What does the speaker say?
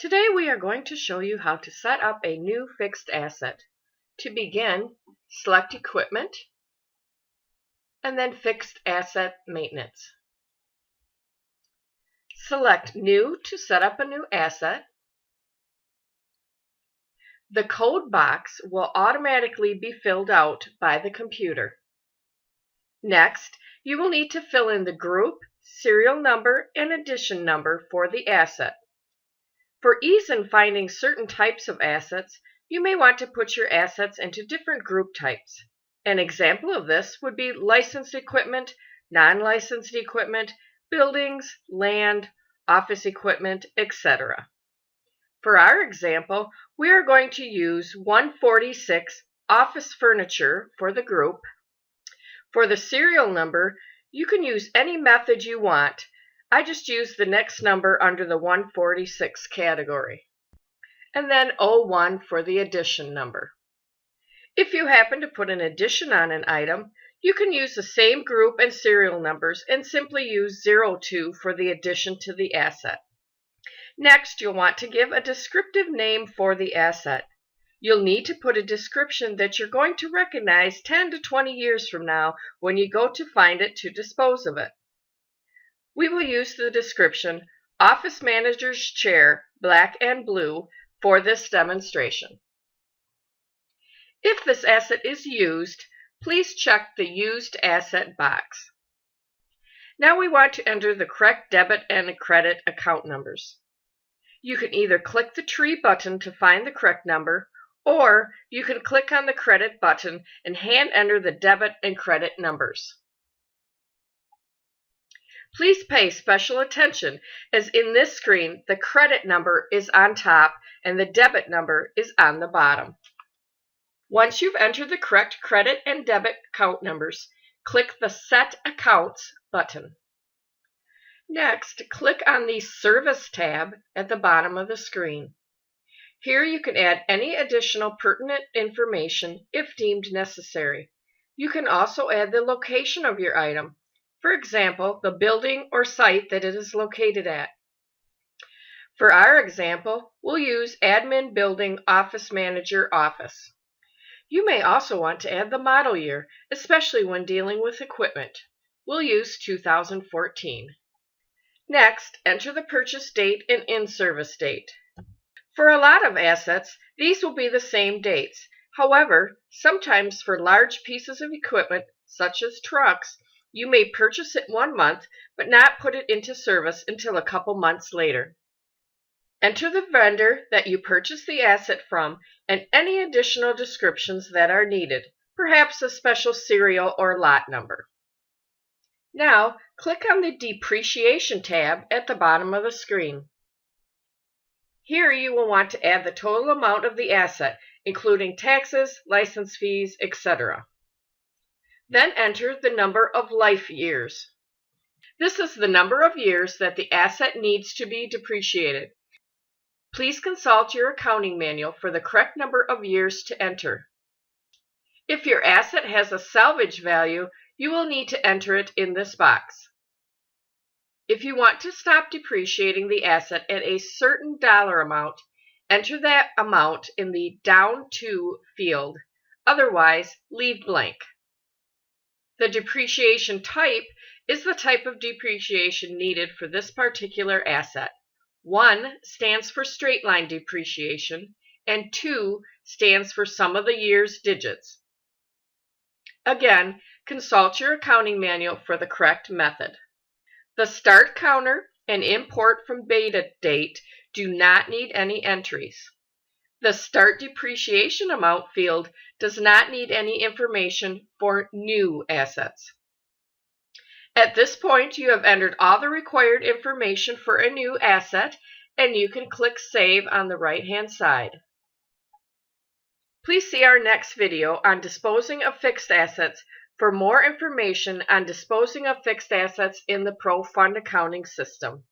Today we are going to show you how to set up a new fixed asset. To begin, select Equipment and then Fixed Asset Maintenance. Select New to set up a new asset. The code box will automatically be filled out by the computer. Next, you will need to fill in the group, serial number, and edition number for the asset. For ease in finding certain types of assets, you may want to put your assets into different group types. An example of this would be licensed equipment, non-licensed equipment, buildings, land, office equipment, etc. For our example, we are going to use 146 office furniture for the group. For the serial number, you can use any method you want. I just use the next number under the 146 category. And then 01 for the edition number. If you happen to put an addition on an item, you can use the same group and serial numbers and simply use 02 for the addition to the asset. Next, you'll want to give a descriptive name for the asset. You'll need to put a description that you're going to recognize 10 to 20 years from now when you go to find it to dispose of it. We will use the description Office Manager's Chair, black and blue, for this demonstration. If this asset is used, please check the Used Asset box. Now we want to enter the correct debit and credit account numbers. You can either click the tree button to find the correct number, or you can click on the credit button and hand enter the debit and credit numbers. Please pay special attention, as in this screen, the credit number is on top and the debit number is on the bottom. Once you've entered the correct credit and debit account numbers, click the Set Accounts button. Next, click on the Service tab at the bottom of the screen. Here you can add any additional pertinent information if deemed necessary. You can also add the location of your item. For example, the building or site that it is located at. For our example, we'll use Admin Building Office Manager Office. You may also want to add the model year, especially when dealing with equipment. We'll use 2014. Next, enter the purchase date and in-service date. For a lot of assets, these will be the same dates. However, sometimes for large pieces of equipment, such as trucks, you may purchase it 1 month, but not put it into service until a couple months later. Enter the vendor that you purchased the asset from and any additional descriptions that are needed, perhaps a special serial or lot number. Now, click on the Depreciation tab at the bottom of the screen. Here you will want to add the total amount of the asset, including taxes, license fees, etc. Then enter the number of life years. This is the number of years that the asset needs to be depreciated. Please consult your accounting manual for the correct number of years to enter. If your asset has a salvage value, you will need to enter it in this box. If you want to stop depreciating the asset at a certain dollar amount, enter that amount in the Down To field. Otherwise, leave blank. The depreciation type is the type of depreciation needed for this particular asset. 1 stands for straight line depreciation, and 2 stands for sum of the year's digits. Again, consult your accounting manual for the correct method. The start counter and import from beta date do not need any entries. The Start Depreciation Amount field does not need any information for new assets. At this point, you have entered all the required information for a new asset, and you can click Save on the right-hand side. Please see our next video on disposing of fixed assets for more information on disposing of fixed assets in the Pro Fund Accounting system.